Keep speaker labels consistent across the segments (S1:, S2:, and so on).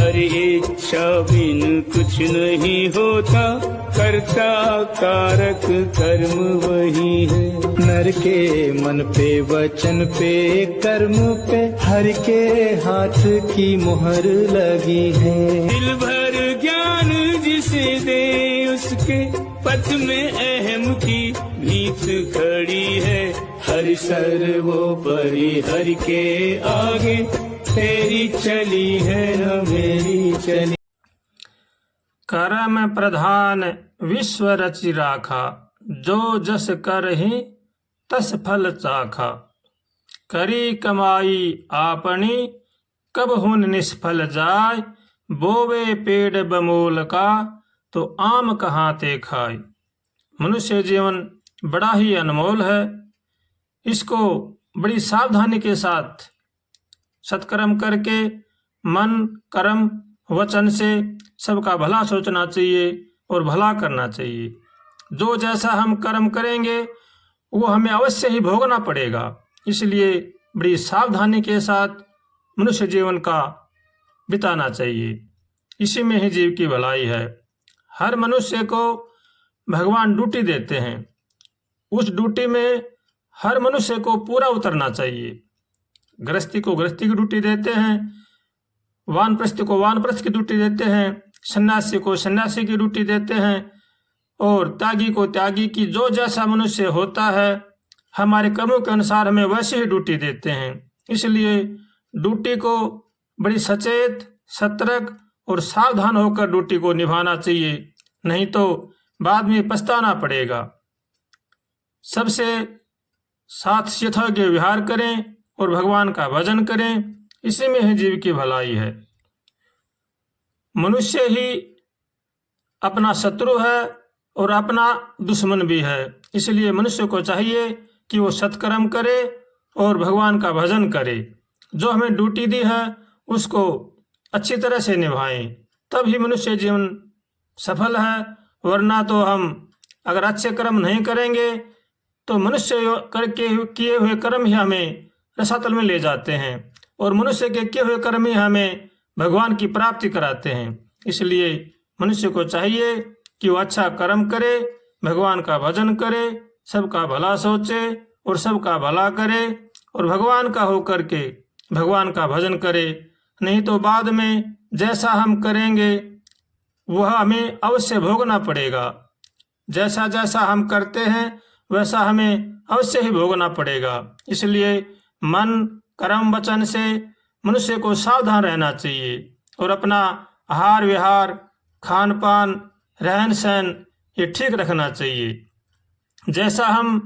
S1: हरि इच्छा बिन कुछ नहीं होता, कर्ता कारक कर्म वही है। नर के मन पे वचन पे कर्म पे हरि के हाथ की मुहर लगी है। दिल भर ज्ञान जिसे दे उसके पथ में अहम की भीत खड़ी है। हरि सर्वोपरि हरि के आगे, तेरी चली है न मेरी चली।
S2: कर्म प्रधान विश्व रचि राखा, जो जस करहि तस फल चाखा। करी कमाई आपनी, कब हुन निष्फल जाय। बोवे पेड़ बमोल का, तो आम कहाँ ते खाए। मनुष्य जीवन बड़ा ही अनमोल है। इसको बड़ी सावधानी के साथ सत्कर्म करके मन कर्म वचन से सबका भला सोचना चाहिए और भला करना चाहिए। जो जैसा हम कर्म करेंगे वो हमें अवश्य ही भोगना पड़ेगा। इसलिए बड़ी सावधानी के साथ मनुष्य जीवन का बिताना चाहिए। इसी में ही जीव की भलाई है। हर मनुष्य को भगवान ड्यूटी देते हैं, उस ड्यूटी में हर मनुष्य को पूरा उतरना चाहिए। गृहस्थी को गृहस्थी की ड्यूटी देते हैं, वानप्रस्थ को वानप्रस्थ की ड्यूटी देते हैं, सन्यासी को सन्यासी की ड्यूटी देते हैं और त्यागी को त्यागी की। जो जैसा मनुष्य होता है हमारे कर्मों के अनुसार हमें वैसे ही ड्यूटी देते हैं। इसलिए ड्यूटी को बड़ी सचेत सतर्क और सावधान होकर ड्यूटी को निभाना चाहिए, नहीं तो बाद में पछताना पड़ेगा। सबसे साथ यथोयोग्य व्यवहार करें और भगवान का भजन करें। इसी में ही जीव की भलाई है। मनुष्य ही अपना शत्रु है और अपना दुश्मन भी है। इसलिए मनुष्य को चाहिए कि वो सत्कर्म करे और भगवान का भजन करे। जो हमें ड्यूटी दी है उसको अच्छी तरह से निभाएं, तभी मनुष्य जीवन सफल है। वरना तो हम अगर अच्छे कर्म नहीं करेंगे तो मनुष्य करके किए हुए कर्म ही हमें रसातल में ले जाते हैं और मनुष्य के किए हुए कर्म ही हमें भगवान की प्राप्ति कराते हैं। इसलिए मनुष्य को चाहिए कि वो अच्छा कर्म करे, भगवान का भजन करे, सबका भला सोचे और सबका भला करे और भगवान का होकर के भगवान का भजन करे। नहीं तो बाद में जैसा हम करेंगे वह हमें अवश्य भोगना पड़ेगा। जैसा जैसा हम करते हैं वैसा हमें अवश्य ही भोगना पड़ेगा। इसलिए मन कर्म वचन से मनुष्य को सावधान रहना चाहिए और अपना आहार विहार खान पान रहन सहन ये ठीक रखना चाहिए। जैसा हम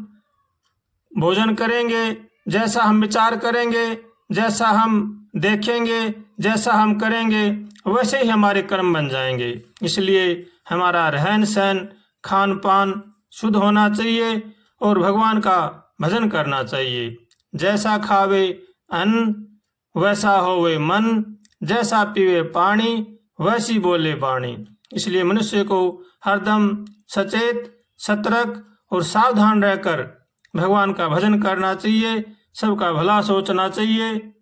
S2: भोजन करेंगे, जैसा हम विचार करेंगे, जैसा हम देखेंगे, जैसा हम करेंगे वैसे ही हमारे कर्म बन जाएंगे। इसलिए हमारा रहन सहन खान पान शुद्ध होना चाहिए और भगवान का भजन करना चाहिए। जैसा खावे अन्न वैसा होवे मन, जैसा पीवे पानी वैसी बोले वाणी। इसलिए मनुष्य को हरदम सचेत सतर्क और सावधान रहकर भगवान का भजन करना चाहिए, सबका भला सोचना चाहिए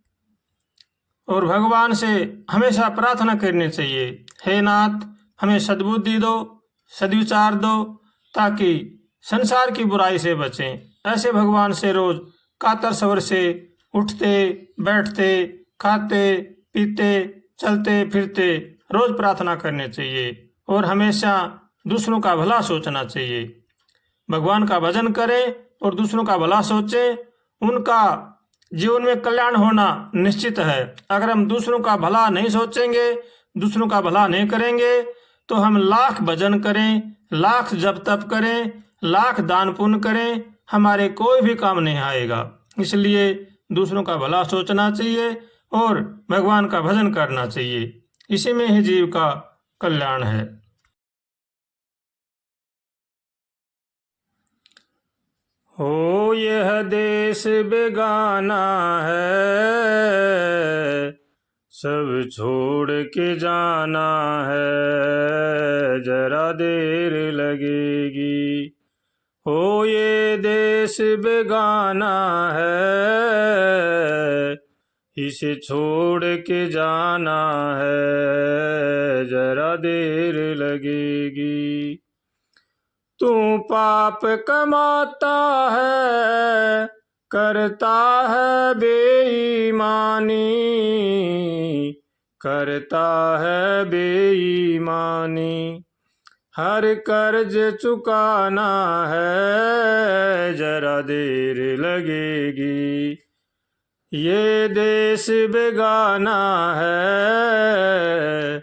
S2: और भगवान से हमेशा प्रार्थना करनी चाहिए, हे नाथ हमें सद्बुद्धि दो, सद्विचार दो, ताकि संसार की बुराई से बचें। ऐसे भगवान से रोज कातर स्वर से उठते बैठते खाते पीते चलते फिरते रोज प्रार्थना करनी चाहिए और हमेशा दूसरों का भला सोचना चाहिए। भगवान का भजन करें और दूसरों का भला सोचें, उनका जीवन में कल्याण होना निश्चित है। अगर हम दूसरों का भला नहीं सोचेंगे, दूसरों का भला नहीं करेंगे तो हम लाख भजन करें, लाख जप तप करें, लाख दान पुण्य करें, हमारे कोई भी काम नहीं आएगा। इसलिए दूसरों का भला सोचना चाहिए और भगवान का भजन करना चाहिए। इसी में ही जीव का कल्याण है। हो यह देश बेगाना है, सब छोड़ के जाना है, जरा देर लगेगी। हो ये देश बेगाना है,
S1: इसे छोड़ के जाना है, जरा देर लगेगी। तू पाप कमाता है, करता है बेईमानी, करता है बेईमानी। हर कर्ज चुकाना है, जरा देर लगेगी। ये देश बेगाना है,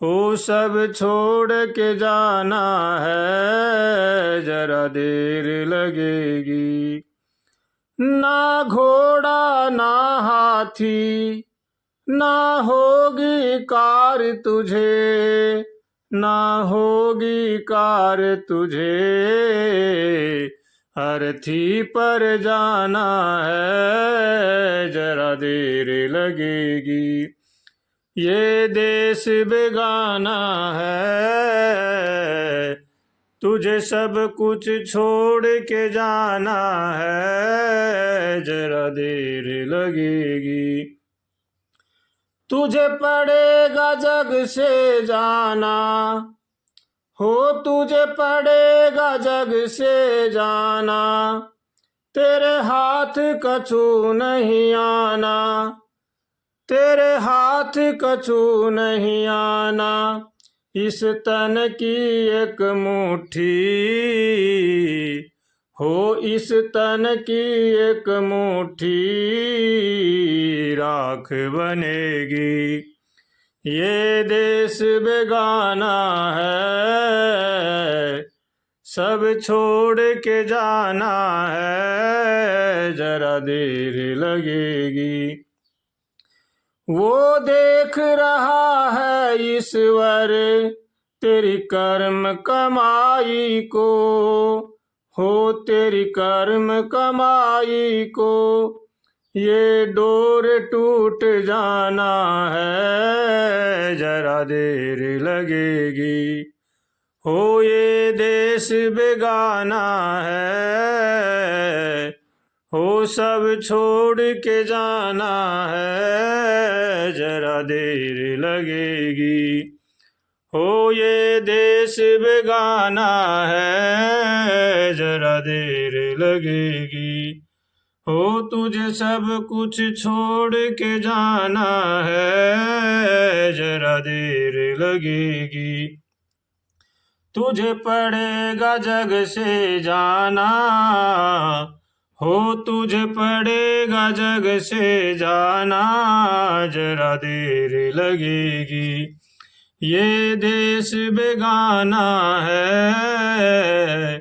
S1: वो सब छोड़ के जाना है, जरा देर लगेगी। ना घोड़ा ना हाथी, ना होगी कार तुझे, ना होगी कार तुझे, अर्थी पर जाना है, जरा देर लगेगी। ये देश बेगाना है, तुझे सब कुछ छोड़ के जाना है, जरा देर लगेगी। तुझे पड़ेगा जग से जाना, हो तुझे पड़ेगा जग से जाना, तेरे हाथ कछु नहीं आना, तेरे हाथ कछु नहीं आना। इस तन की एक मुट्ठी, हो इस तन की एक मुट्ठी, राख बनेगी। ये देश बेगाना है, सब छोड़ के जाना है, जरा देर लगेगी। वो देख रहा है ईश्वर तेरी कर्म कमाई को, हो तेरी कर्म कमाई को। ये डोर टूट जाना है, जरा देर लगेगी। हो ये देश बेगाना है, हो सब छोड़ के जाना है, जरा देर लगेगी। हो ये देश बेगाना है, जरा देर लगेगी। हो तुझे सब कुछ छोड़ के जाना है, जरा देर लगेगी। तुझे पड़ेगा जग से जाना, हो तुझे पड़ेगा जग से जाना, जरा देर लगेगी। ये देश बेगाना है,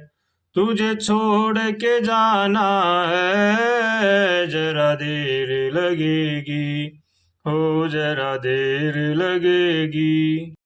S1: तुझे छोड़ के जाना है, जरा देर लगेगी। हो जरा देर लगेगी।